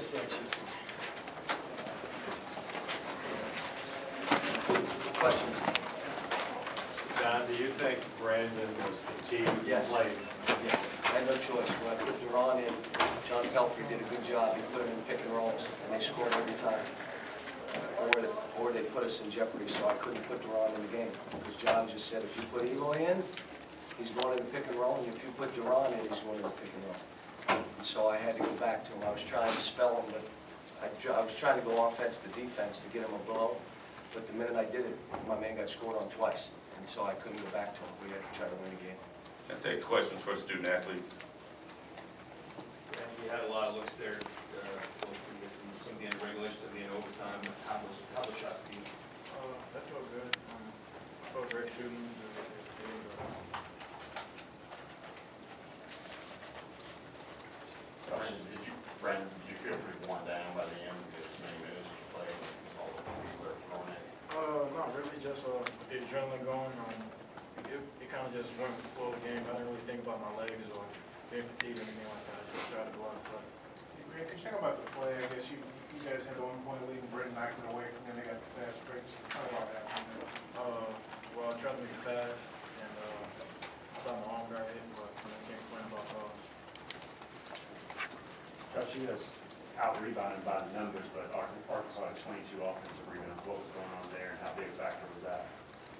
stat sheet. Questions? Don, do you think Brandon was the key to Yes. play? Yes, I had no choice. When I put Duran in, John Pelfrey did a good job. He put him in pick and rolls, and they scored every time. Or they put us in jeopardy, so I couldn't put Duran in the game. Because John just said, if you put Eloy in, he's going in the pick and roll, and if you put Duran in, he's going in the pick and roll. And so I had to go back to him. I was trying to spell him, but I was trying to go offense to defense to get him a blow. But the minute I did it, my man got scored on twice. And so I couldn't go back to him. We had to try to win the game. I take questions for the student athletes. And you had a lot of looks there, some of the end regulations at the end of overtime. How was shot team? That felt good. Felt great shooting. Brandon, did you feel pretty worn down by the end of as many minutes as you played and all the things you were throwing at you? Not really, just with the adrenaline going. It kind of just went with the flow of the game. I didn't really think about my legs or being fatigued or anything like that. I just tried to go out and play. Grant, could you talk about the play? I guess you guys had the 1 point lead and Britain knocked it away from them. They got the fast break. Just talk about that. Well, I tried to make a pass, and I thought my arm got hit, but I can't complain about calls. Josh, you guys out-rebounded by the numbers, but Arkansas had 22 offensive rebounds. What was going on there, and how big a factor was that?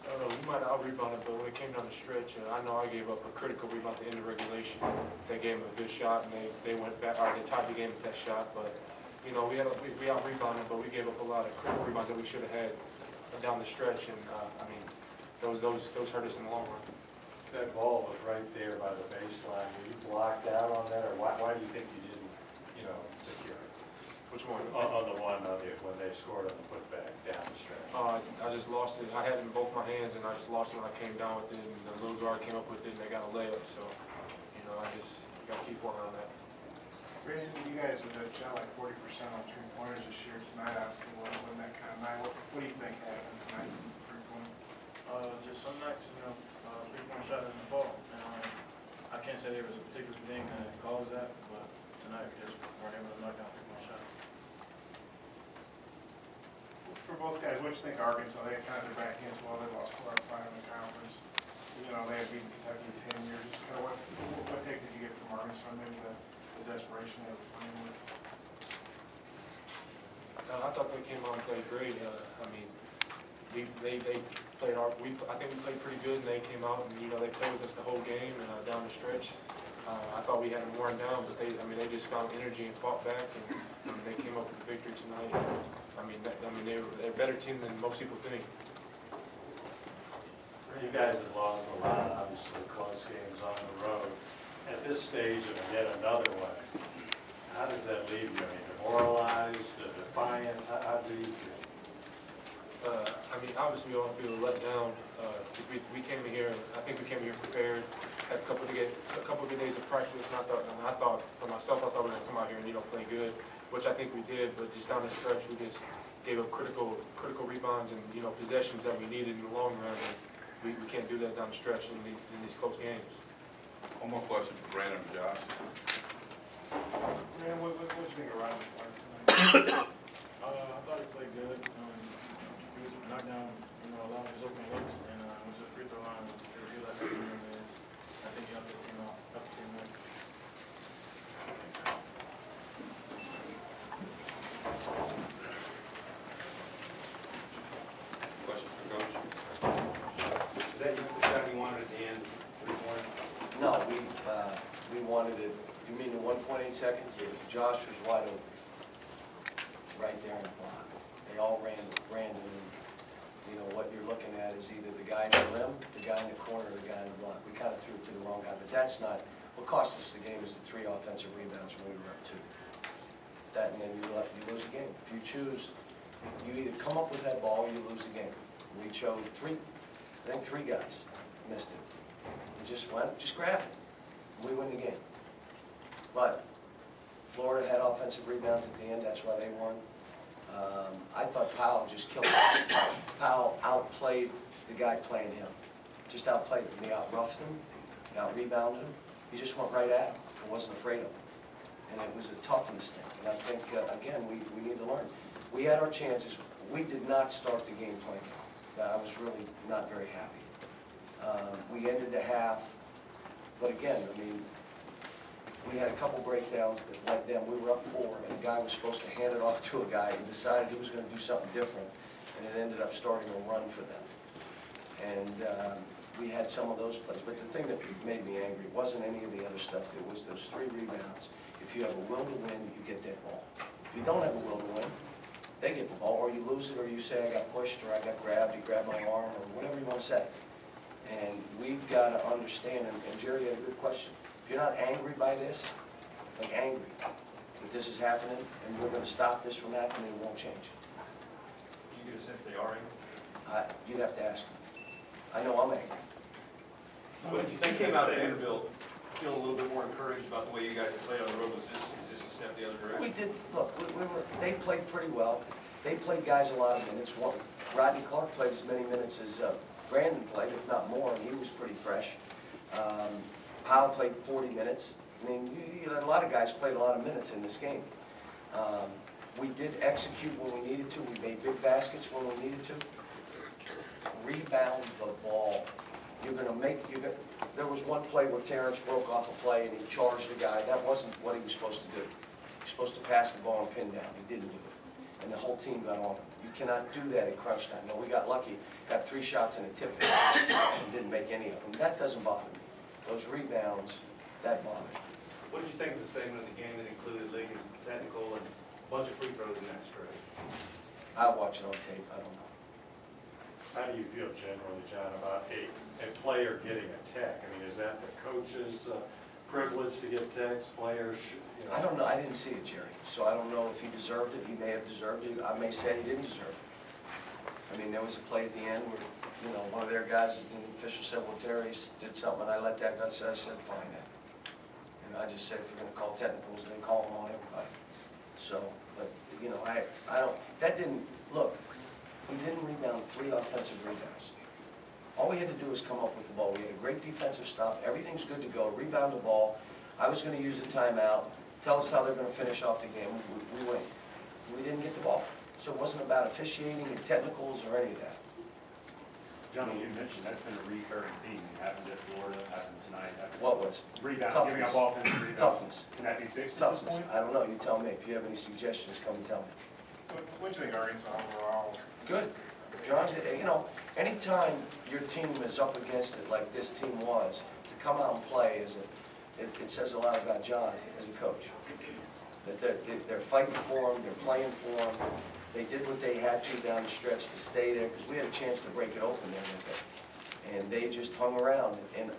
We might have out-rebounded, but when it came down the stretch, I know I gave up a critical rebound at the end of regulation. They gave them a good shot, and they went back, or they tied the game with that shot. But, you know, we out-rebounded, but we gave up a lot of critical rebounds that we should have had down the stretch, and, I mean, those hurt us in the long run. That ball was right there by the baseline. Were you blocked out on that, or why do you think you didn't, secure it? Which one? On the one when they scored on the putback down the stretch. I just lost it. I had it in both my hands, and I just lost it when I came down with it, and the little guard came up with it, and they got a layup. So, I just got to keep working on that. Brandon, you guys have shot like 40% on 3-pointers this year. Tonight, obviously, wasn't that kind of night. What do you think happened tonight from 3-point? Just some nights, 3-point shot doesn't fall. And I can't say there was a particular thing that caused that, but tonight we just weren't able to knock down 3-point shot. For both guys, what do you think of Arkansas? They had kind of their back against the wall. They lost 4 out of 5 in the conference. They had beaten Kentucky in 10 years. Just kind of what take did you get from Arkansas? Maybe the desperation they were playing with. I thought they came out and played great. They played I think we played pretty good, and they came out and they played with us the whole game and down the stretch. I thought we had them worn down, but they just found energy and fought back, and they came up with the victory tonight. They're a better team than most people think. You guys have lost a lot, obviously, close games on the road. At this stage of yet another one, how does that leave you? Demoralized, defiant? How do you feel? Obviously we all feel let down because we came in here. I think we came here prepared. Had a couple of good days of practice, and I thought for myself, I thought we were going to come out here and play good, which I think we did. But just down the stretch, we just gave up critical rebounds and possessions that we needed in the long run. And we can't do that down the stretch in these close games. One more question for Brandon and Josh. Brandon, what did you think of Riley's part tonight? I thought he played good. He knocked down a lot of his open looks, and went to the free throw line. They were good at that. I think he helped the team out. Question for Coach? Is that the shot you wanted at the end, 3-point? No, we wanted it. You mean the 1.8 seconds? Josh was wide open, right there in the block. They all ran, and what you're looking at is either the guy in the rim, the guy in the corner, or the guy in the block. We kind of threw it to the wrong guy, but that's not what cost us the game. Is the 3 offensive rebounds when we were up 2. That, and then you lose the game. If you choose, you either come up with that ball or you lose the game. We chose 3. I think 3 guys missed it. We just grab it. We win the game. But Florida had offensive rebounds at the end. That's why they won. I thought Powell just killed him. Powell outplayed the guy playing him. Just outplayed him. He out-roughed him. He out-rebounded him. He just went right at him and wasn't afraid of him. and it was a toughness thing. And I think, again, we need to learn. We had our chances. We did not start the game playing well. I was really not very happy. We ended the half, but again, I mean, we had a couple breakdowns that led them. We were up 4, and a guy was supposed to hand it off to a guy and decided he was going to do something different, and it ended up starting a run for them. And we had some of those plays, but the thing that made me angry wasn't any of the other stuff. It was those 3 rebounds. If you have a will to win, you get that ball. If you don't have a will to win, they get the ball, or you lose it, or you say, I got pushed, or I got grabbed, he grabbed my arm, or whatever you want to say. And we've got to understand, and Jerry had a good question. If you're not angry by this, like angry, that this is happening, and we're going to stop this from happening, it won't change. You get a sense they are angry? You'd have to ask them. I know I'm angry. But you came out of Vanderbilt feeling a little bit more encouraged about the way you guys have played on the road. Is this a step the other direction? We did, look, they played pretty well. They played guys a lot of minutes. Rodney Clark played as many minutes as Brandon played, if not more, and he was pretty fresh. Powell played 40 minutes. I mean, a lot of guys played a lot of minutes in this game. We did execute when we needed to. We made big baskets when we needed to. Rebound the ball. There was one play where Terrence broke off a play and he charged a guy. That wasn't what he was supposed to do. He was supposed to pass the ball and pin down. He didn't do it. And the whole team got on him. You cannot do that at crunch time. No, we got lucky. Got 3 shots and a tip and didn't make any of them. That doesn't bother me. Those rebounds, that bothers me. What did you think of the segment of the game that included Liggins' technical and a bunch of free throws in that stretch? I'll watch it on tape. I don't know. How do you feel generally, John, about a player getting a tech? I mean, is that the coach's privilege to get techs, players? You know? I don't know. I didn't see it, Jerry. So I don't know if he deserved it. He may have deserved it. I may say he didn't deserve it. I mean, there was a play at the end where, you know, one of their guys, the official said, well, Terry did something, and I let that go. So I said, fine then. And I just said, if you're going to call technicals, then call them on everybody. So, but, you know, I don't, that didn't, look, we didn't rebound 3 offensive rebounds. All we had to do was come up with the ball. We had a great defensive stop. Everything's good to go. Rebound the ball. I was going to use a timeout. Tell us how they're going to finish off the game. We win. We didn't get the ball. So it wasn't about officiating and technicals or any of that. John, as you mentioned, that's been a recurring theme. It happened at Florida, happened tonight. Happened What was? Rebound, Toughness. giving up offense, rebound. Toughness. Can that be fixed at this Toughness. point? I don't know. You tell me. If you have any suggestions, come and tell me. What do you think Arkansas overall? Good. John, you know, anytime your team is up against it like this team was, to come out and play it says a lot about John as a coach. That they're fighting for him, they're playing for him. They did what they had to down the stretch to stay there, because we had a chance to break it open there with it. And they just hung around, and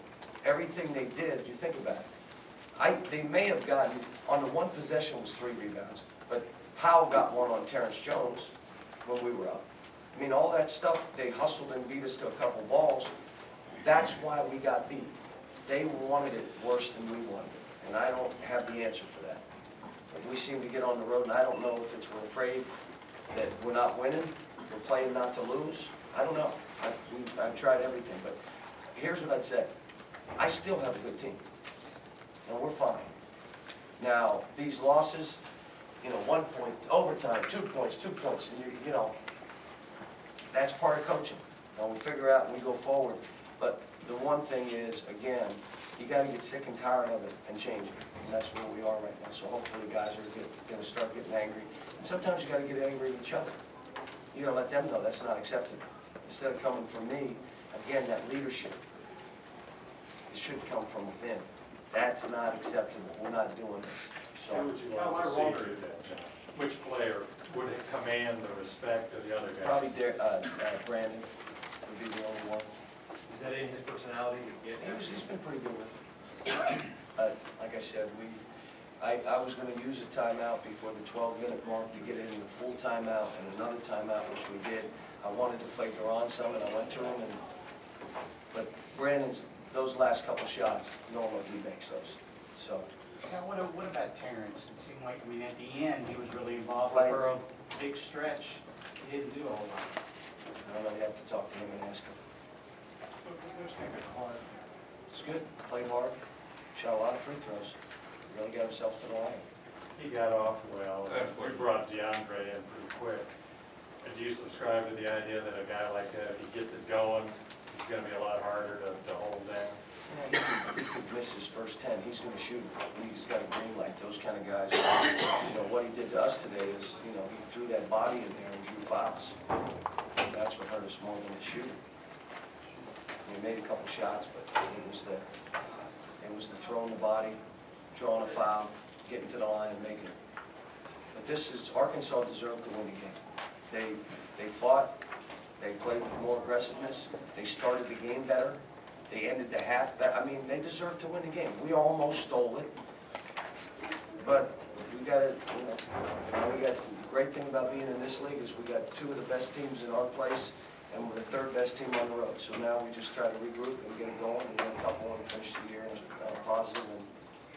everything they did, you think about it. They may have gotten, on the one possession was 3 rebounds, but Powell got one on Terrence Jones when we were up. I mean, all that stuff, they hustled and beat us to a couple balls. That's why we got beat. They wanted it worse than we wanted it, and I don't have the answer for that. But we seem to get on the road, and I don't know if it's we're afraid that we're not winning, we're playing not to lose. I don't know. I've tried everything, but here's what I'd say. I still have a good team, and we're fine. Now, these losses, you know, 1 point, overtime, 2 points, and you know, that's part of coaching. Now, we figure out and we go forward. But the one thing is, again, you got to get sick and tired of it and change it. And that's where we are right now. So hopefully the guys are going to start getting angry. And sometimes you got to get angry at each other. You got to let them know that's not acceptable. Instead of coming from me, again, that leadership, it should come from within. That's not acceptable. We're not doing this. So, Who would you like to see do that, John? Which player would command the respect of the other guys? probably Brandon would be the only one. Is that in his personality to get him? He's been pretty good with it. Like I said, I was going to use a timeout before the 12-minute mark to get it in the full timeout and another timeout, which we did. I wanted to play Duran some, and I went to him. But Brandon's, those last couple shots, normally he makes those. So. Now, what about Terrence? It seemed like, I mean, at the end, he was really involved Right. for a big stretch. He didn't do a whole lot. I don't know, you have to talk to him and ask him. It's good, played hard, shot a lot of free throws, really got himself to the line. He got off well. That's We what- brought DeAndre in pretty quick. And do you subscribe to the idea that a guy like that, if he gets it going, he's gonna be a lot harder to hold down? Yeah, he could miss his first 10, he's gonna shoot. He's got a green light, those kind of guys. You know, what he did to us today is, you know, he threw that body in there and drew fouls. That's what hurt us more than the shooting. We made a couple shots, but it was the throwing the body, drawing a foul, getting to the line and making it. But Arkansas deserved to win the game. They fought, they played with more aggressiveness, they started the game better, they ended the half, they deserved to win the game. We almost stole it, but we got it, you know, the great thing about being in this league is we got two of the best teams in our place, and we're the third best team on the road. So now we just try to regroup and get it going, and win a couple and finish the year positive and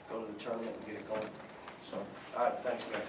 go to the tournament and get it going. So, all right, thanks, guys.